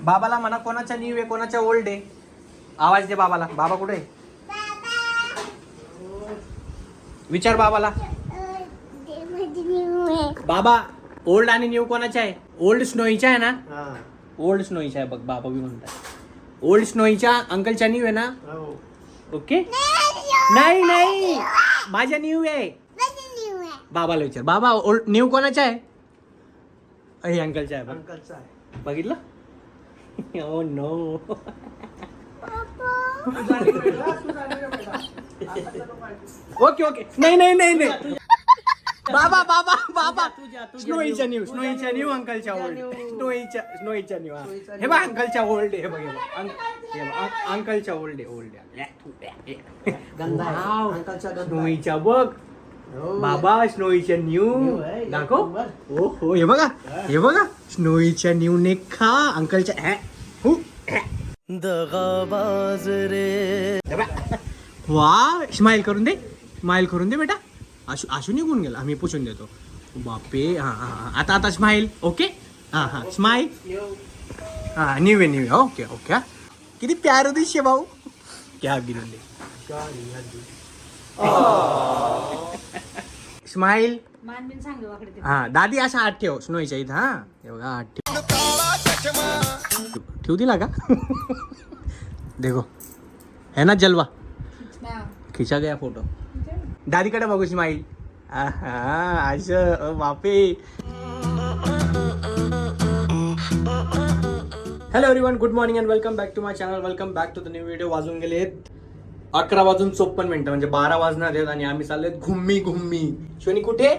बाबाला म्हणा कोणाचा न्यू आहे कोणाचा ओल्ड आहे. आवाज दे बाबाला. बाबा कुठे आहे? विचार बाबाला. बाबा ओल्ड आणि न्यू कोणाचा आहे? ओल्ड स्नोईचा आहे ना? ओल्ड स्नोईचा आहे बघ. बाबा बी म्हणतात ओल्ड स्नोईच्या अंकलच्या न्यू आहे ना? ओके. नाही नाही माझ्या न्यू आहे. बाबाला विचार. बाबा ओल्ड न्यू कोणाचा आहे? हे अंकलचा आहे. अंकलचा आहे. बघितलं? Oh no. Okay okay. नाही नाही नाही नाही बाबा बाबा बाबा स्नोईच्या न्यू. स्नोईच्या न्यू अंकलच्या ओल्ड. स्नोईच्या न्यू. हे बघ अंकलच्या ओल्ड आहे. हे बघ अंकलच्या ओल्ड आहे. ओल्ड स्नोईच्या बघ बाबा. स्नोईच्या न्यू दाखव. ओ हो हे बघा. हे बघा स्नोईच्या न्यू ने खा अंकलच्या. वा स्माइल करून दे. स्माइल करून दे बेटा. आशू आशू निघून गेला. आम्ही पुसून देतो. बापे. हा हा आता आता स्माइल. ओके. हा हा स्माइल. हा न्यू आहे न्यू. Okay okay. किती प्यार दिसते भाऊ. क्या गिरून दे. स्माइल. हा दादी असा हात ठेव स्नोईच्या इथं. हा हे बघा हात ठेव. ठेव दिला का? देखो है ना जलवा. खिचा गया फोटो. दादीकडे बघू स्माइल. असं बापे. Hello everyone, good morning and welcome back to my channel. Welcome back to the new video. वाजून गेले 11:54 म्हणजे 12 वाजणार आहेत आणि आम्ही चाललोय घुम्मी घुम्मी. शोनी कुठे?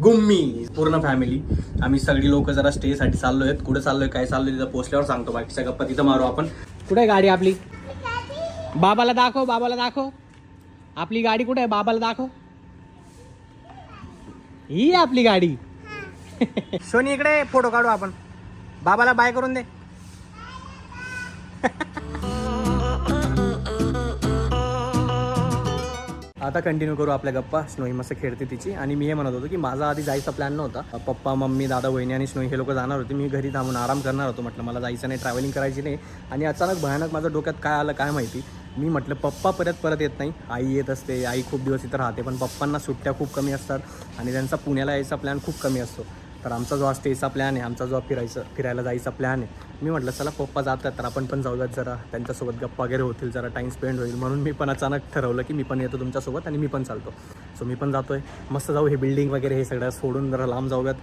गुम्मी. पूर्ण फॅमिली आम्ही सगळी लोक जरा स्टे साठी चाललोय. कुठे चाललोय काय चाललोय तिथं पोहोचल्यावर सांगतो. बाकीच्या गप्पा तिथं मारू आपण. कुठे आहे गाडी आपली? बाबाला दाखव. बाबाला दाखव आपली गाडी कुठे आहे. बाबाला दाखव. ही आपली गाडी. सोनी इकडे फोटो काढू आपण. बाबाला बाय करून दे. आता कंटिन्यू करू आपल्या गप्पा. स्नोई मस्त खेळते तिची. आणि मी हे म्हणत होतो की माझा आधी जायचा प्लॅन नव्हता. पप्पा मम्मी दादा वहिनी आणि स्नोई हे लोक जाणार होते. मी घरी थांबून आराम करणार होतो. म्हटलं मला जायचं नाही, ट्रॅव्हलिंग करायची नाही. आणि अचानक भयानक माझ्या डोक्यात काय आलं काय माहिती. मी म्हटलं पप्पा परत येत नाही. आई येत असते. आई खूप दिवस इथं राहते. पण पप्पांना सुट्ट्या खूप कमी असतात आणि त्यांचा पुण्याला यायचा प्लॅन खूप कमी असतो. तर आमचा जो स्टेचा प्लॅन आहे, आमचा जो फिरायला जायचा प्लॅन आहे, मी म्हटलं चला पप्पा जातात तर आपण पण जाऊयात. जरा त्यांच्यासोबत गप्पा वगैरे होतील, जरा टाईम स्पेंड होईल. म्हणून मी पण अचानक ठरवलं की मी पण येतो तुमच्यासोबत आणि मी पण चालतो. सो मी पण जातोय. मस्त जाऊ. हे बिल्डिंग वगैरे हे सगळं सोडून जरा लांब जाऊयात.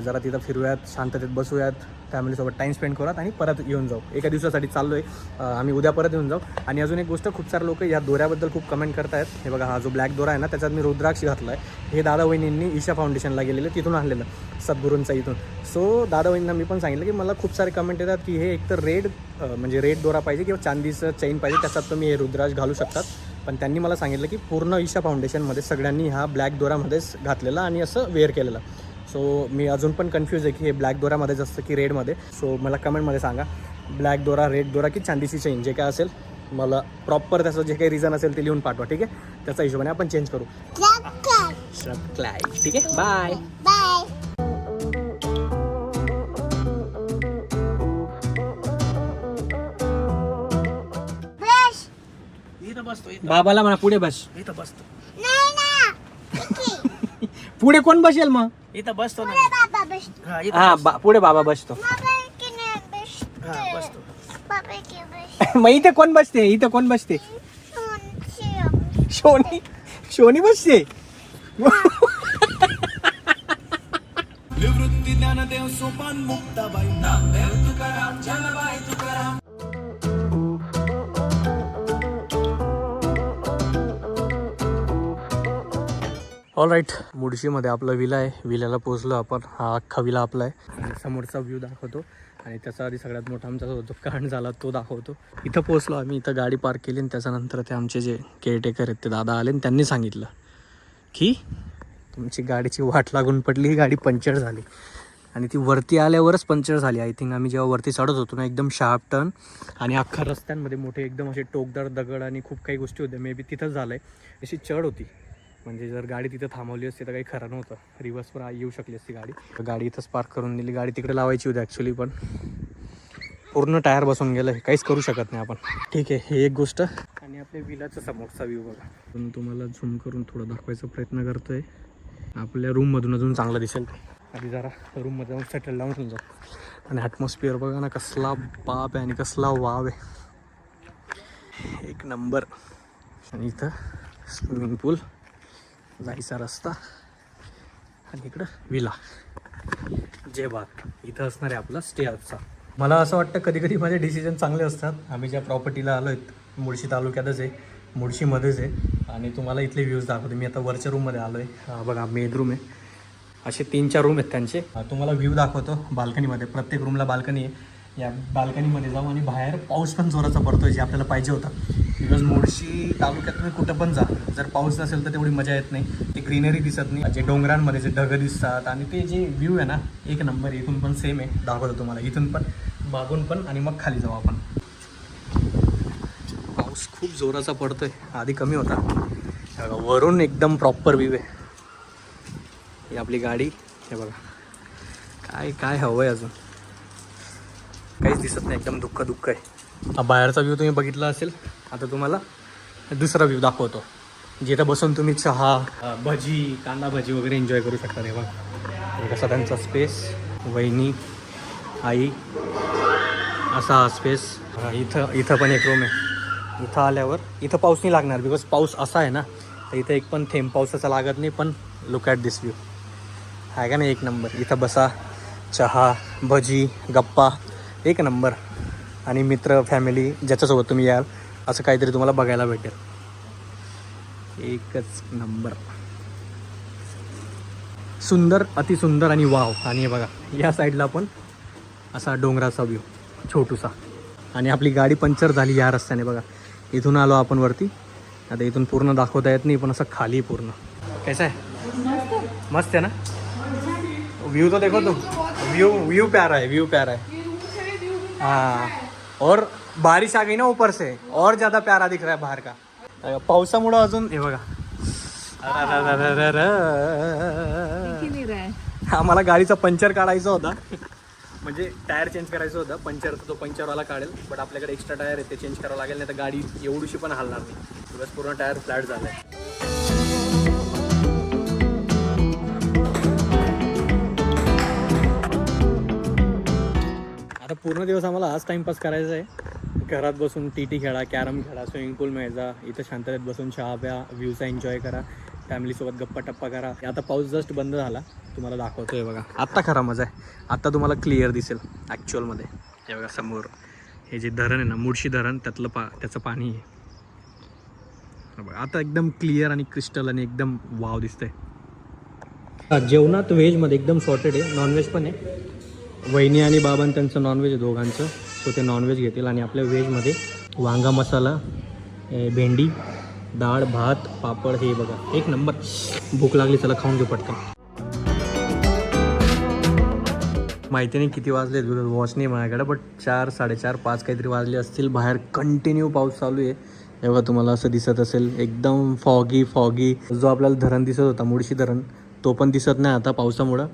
जरा तिथं फिरूयात, शांततेत बसूयात, फॅमिलीसोबत टाईम स्पेंड करूयात आणि परत येऊन जाऊ. एका दिवसासाठी चाललो आहे आम्ही. उद्या परत येऊन जाऊ. आणि अजून एक गोष्ट, खूप सारे लोक या दोऱ्याबद्दल खूप कमेंट करतायत. हे बघा हा जो ब्लॅक दोरा आहे ना, त्याच्यात मी रुद्राक्ष घातला आहे. हे दादा वहिनींनी ईशा फाउंडेशनला गेलेलं तिथून आणलेलं, सद्गुरूंचा इथून. सो दादा वहिनींना मी पण सांगितलं की मला खूप सारे कमेंट येतात की हे एकतर रेड म्हणजे रेड दोरा पाहिजे किंवा चांदीचं चैन पाहिजे, त्याच्यात तुम्ही हे रुद्राक्ष घालू शकतात. पण त्यांनी मला सांगितलं की पूर्ण ईशा फाउंडेशनमध्ये सगळ्यांनी हा ब्लॅक दोरामध्येच घातलेला आणि असं वेअर केलेलं. सो मी अजून पण कन्फ्यूज आहे की हे ब्लॅक दोऱ्यामध्येच असतं की रेडमध्ये. सो मला कमेंटमध्ये सांगा ब्लॅक दोरा, रेड दोरा की चांदीची चेन, जे काय असेल मला प्रॉपर त्याचं जे काही रिझन असेल ते लिहून पाठवा. ठीक आहे, त्याच्या हिशोबाने आपण चेंज करू. ठीक आहे, बाय बाय. बाबाला म्हणा पुढे बस. इथं बसतो. पुढे कोण बसेल मग? इथं बसतो ना. हा पुढे बाबा बसतो. मग इथे कोण बसते? इथं कोण बसते? शोनी. शोनी बसते. निवृत्ती ज्ञानदेव सोपान मुक्ताबाई नामदेव तुकाराम जनाबाई तुकाराम. ऑल राईट, मुळशीमध्ये आपला विला आहे. विल्याला पोहोचलो आपण. हा अख्खा विला आपला आहे. समोरचा व्ह्यू दाखवतो आणि त्याचा आधी सगळ्यात मोठा आमचा जो कांड झाला तो दाखवतो. इथं पोहोचलो आम्ही. इथं गाडी पार्क केली आणि त्याच्यानंतर ते आमचे जे केअरटेकर आहेत ते दादा आले आणि त्यांनी सांगितलं की तुमची गाडीची वाट लागून पडली, ही गाडी पंक्चर झाली. आणि ती वरती आल्यावरच पंक्चर झाली. आय थिंक आम्ही जेव्हा वरती चढत होतो ना, एकदम शार्प टर्न आणि अख्खा रस्त्यांमध्ये मोठे एकदम असे टोकदार दगड आणि खूप काही गोष्टी होत्या. मे बी तिथंच झालं आहे. अशी चढ होती. म्हणजे जर गाडी तिथं थांबवली असती तर काही खरं नव्हतं. रिव्हर्सवर येऊ शकली असती गाडी. गाडी इथंच पार्क करून दिली. गाडी तिकडे लावायची होती ॲक्च्युली, पण पूर्ण टायर बसून गेलं, काहीच करू शकत नाही आपण. ठीक आहे, हे एक गोष्ट. आणि आपल्या विलाचा समोरचा व्ह्यू बघा. पण तुम्हाला झूम करून थोडं दाखवायचा प्रयत्न करतोय. आपल्या रूममधून अजून चांगलं दिसेल ते. आधी जरा रूममध्ये जाऊन सेटल डाऊन होऊन जाऊ. आणि ॲटमॉस्फिअर बघा ना, कसला बाप आहे आणि कसला वाव आहे, एक नंबर. आणि इथं स्विमिंग पूल, जायचा रस्ता आणि इकडं विला. जे बाग इथं असणार आहे आपला स्टे आजचा. मला असं वाटतं कधी कधी माझे डिसिजन चांगले असतात. आम्ही ज्या प्रॉपर्टीला आलो आहेत मुळशी तालुक्यातच आहे, मुळशीमध्येच आहे. आणि तुम्हाला इथले व्ह्यूज दाखवतो. मी आता वरच्या रूममध्ये आलो आहे. बघा मेन रूम आहे. असे 3-4 रूम आहेत त्यांचे. तुम्हाला व्ह्यू दाखवतो बाल्कनीमध्ये. प्रत्येक रूमला बाल्कनी आहे. या बाल्कनीमध्ये जाऊ. आणि बाहेर पाऊस पण जोराचा पडतो आहे, जे आपल्याला पाहिजे होता. बिकॉज मुळशी तालुक्यात तुम्ही कुठं पण जा, जर पाऊस नसेल तर तेवढी मजा येत नाही. ते ग्रीनरी दिसत नाही, जे डोंगरांमध्ये जे ढगं दिसतात आणि ते जे व्ह्यू आहे ना, एक नंबर. इथून पण सेम आहे, दाखवतो तुम्हाला. इथून पण, मागून पण, आणि मग खाली जाऊ आपण. पाऊस खूप जोराचा पडतोय, आधी कमी होता. वरून एकदम प्रॉपर व्ह्यू आहे. ही आपली गाडी, हे बघा. काय काय हवं आहे अजून, काहीच दिसत नाही, एकदम दुःख आहे. बाहेरचा व्ह्यू तुम्ही बघितला असेल. आता तुम्हाला दुसरा व्ह्यू दाखवतो, जिथं बसून तुम्ही चहा, भजी, कांदा भजी वगैरे एन्जॉय करू शकता. हे बघा कसा त्यांचा स्पेस. वहिनी, आई, असा हा स्पेस. इथं पण एक रूम आहे. इथं आल्यावर इथं पाऊस नाही लागणार, बिकॉज पाऊस असा आहे ना, तर इथं एक पण थेंब पावसाचा लागत नाही. पण लुक ॲट दिस व्ह्यू, आहे का नाही एक नंबर. इथं बसा, चहा, भजी, गप्पा, एक नंबर. आणि मित्र, फॅमिली, ज्याच्यासोबत तुम्ही याल, असं काहीतरी तुम्हाला बघायला भेटेल. एकच नंबर, सुंदर, अतिसुंदर आणि वाव. आणि हे बघा या साईडला पण असा डोंगराचा व्ह्यू छोटूसा. आणि आपली गाडी पंक्चर झाली या रस्त्याने. बघा इथून आलो आपण वरती. आता इथून पूर्ण दाखवता येत नाही, पण असं खाली पूर्ण. कैसा आहे, मस्त आहे ना व्यू. तो देखो तुम, व्यू प्यारा है, व्यू प्यारा है. हाँ, और बारिश आ गई ना ऊपर से, और ज़्यादा प्यारा दिख रहा है बाहर का. पावसामुळं अजून हे बघा. आम्हाला गाडीचा पंक्चर काढायचा होता, म्हणजे टायर चेंज करायचं होतं. पंक्चर तो पंक्चरवाला काढेल, बट आपल्याकडे एक्स्ट्रा टायर आहे, ते चेंज करावं लागेल. नाही तर गाडी एवढीशी पण हलणार नाही. बस पूर्ण टायर फ्लॅट झालं आहे. आता पूर्ण दिवस आम्हाला आज टाईमपास करायचा आहे. घरात बसून टी खेळा, कॅरम खेळा, स्विमिंग पूलमध्ये जा, इथं शांततेत बसून चहा प्या, व्ह्यूचा एन्जॉय करा, फॅमिलीसोबत गप्पा टप्पा करा. आता पाऊस जस्ट बंद झाला, तुम्हाला दाखवतोय बघा. आत्ता खरा मजा आहे. आत्ता तुम्हाला क्लिअर दिसेल ॲक्च्युअलमध्ये. हे बघा समोर हे जे धरण आहे ना, मुळशी धरण, त्याचं पाणी आहे. बघा आता एकदम क्लिअर आणि क्रिस्टल आणि एकदम वाव दिसतंय. जेवणात व्हेजमध्ये एकदम सॉर्टेड आहे, नॉनव्हेज पण आहे. वहिनी आणि बाबां त्यांचं नॉनव्हेज आहे दोघांचं, सो ते नॉनव्हेज घेतील. आणि आपल्या व्हेजमध्ये वांगा मसाला, भेंडी, डाळ, भात, पापड. हे बघा एक नंबर. भूक लागली, चला खाऊन घेऊ पटकन. माहिती नाही किती वाजले, वॉच नाही माझ्याकडे, बट 4, 4:30, 5 काहीतरी वाजले असतील. बाहेर कंटिन्यू पाऊस चालू आहे. हे बघा तुम्हाला असं दिसत असेल, एकदम फॉगी. जो आपल्याला धरण दिसत होता, मुळशी धरण, तो पण दिसत नाही आता पावसामुळं.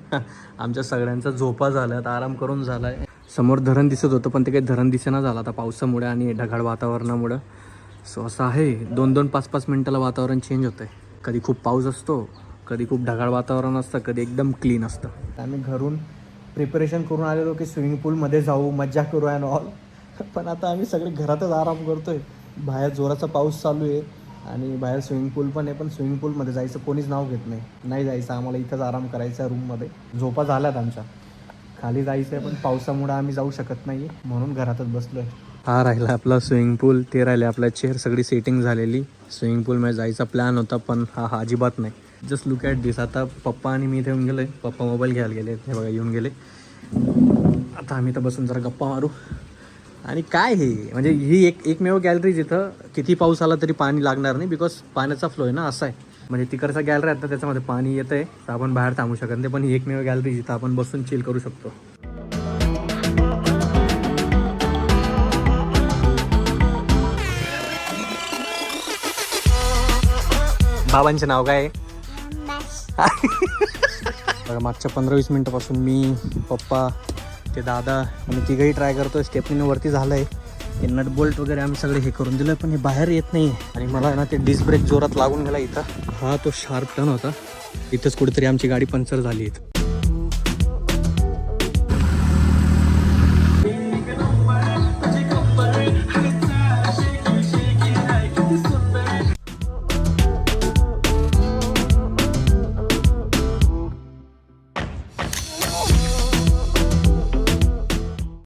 आमच्या सगळ्यांचा झोपा झाला, आता आराम करून झाला आहे. समोर धरण दिसत होतं, पण ते काही धरण दिसेना झालं आता पावसामुळे आणि ढगाळ वातावरणामुळं. सो असं आहे, 2-2, 5-5 मिनटाला वातावरण चेंज होतं आहे. कधी खूप पाऊस असतो, कधी खूप ढगाळ वातावरण असतं, कधी एकदम क्लीन असतं. आम्ही घरून प्रिपरेशन करून आलेलो की स्विमिंग पूलमध्ये जाऊ, मज्जा करू अँड ऑल. पण आता आम्ही सगळे घरातच आराम करतो आहे. बाहेर जोराचा पाऊस चालू आहे आणि बाहेर स्विमिंग पूल पण आहे, पण स्विमिंग पूलमध्ये जायचं कोणीच नाव घेत नाही जायचं. आम्हाला इथंच आराम करायचा आहे रूममध्ये. झोपा झाल्यात आमच्या, खाली जायचं आहे पण पावसामुळे आम्ही जाऊ शकत नाही, म्हणून घरातच बसलो आहे. हा राहिला आपला स्विमिंग पूल, ते राहिले आपल्या चेअर, सगळी सेटिंग झालेली. स्विमिंग पूलमध्ये जायचा प्लॅन होता, पण हा अजिबात नाही. जस्ट लुक ॲट दिस. आता पप्पा आणि मी इथे येऊन गेलो आहे. पप्पा मोबाईल घ्यायला गेले, हे बघा येऊन गेले. आता आम्ही तर बसून जरा गप्पा मारू. आणि काय हे, म्हणजे ही एकमेव गॅलरी जिथं किती पाऊस आला तरी पाणी लागणार नाही, बिकॉज पाण्याचा फ्लो आहे ना, असा आहे. म्हणजे तिकडचा गॅलरी आहे तर त्याच्यामध्ये पाणी येतं आहे, तर आपण बाहेर थांबू शकत नाही. पण ही एकमेव गॅलरी जिथं आपण बसून चिल करू शकतो. बाबांचे नाव काय आहे? बघा मागच्या 15-20 मिनटापासून मी, पप्पा, ते दादा आम्ही तिघही ट्राय करतो. स्टेपनीनं वरती झालं आहे. हे नट बोल्ट वगैरे आम्ही सगळे हे करून दिलं, पण हे बाहेर येत नाही. आणि मला ना ते डिस्क ब्रेक जोरात लागून गेला इथं. हा तो शार्प टर्न होता, इथंच कुठेतरी आमची गाडी पंक्चर झाली आहे.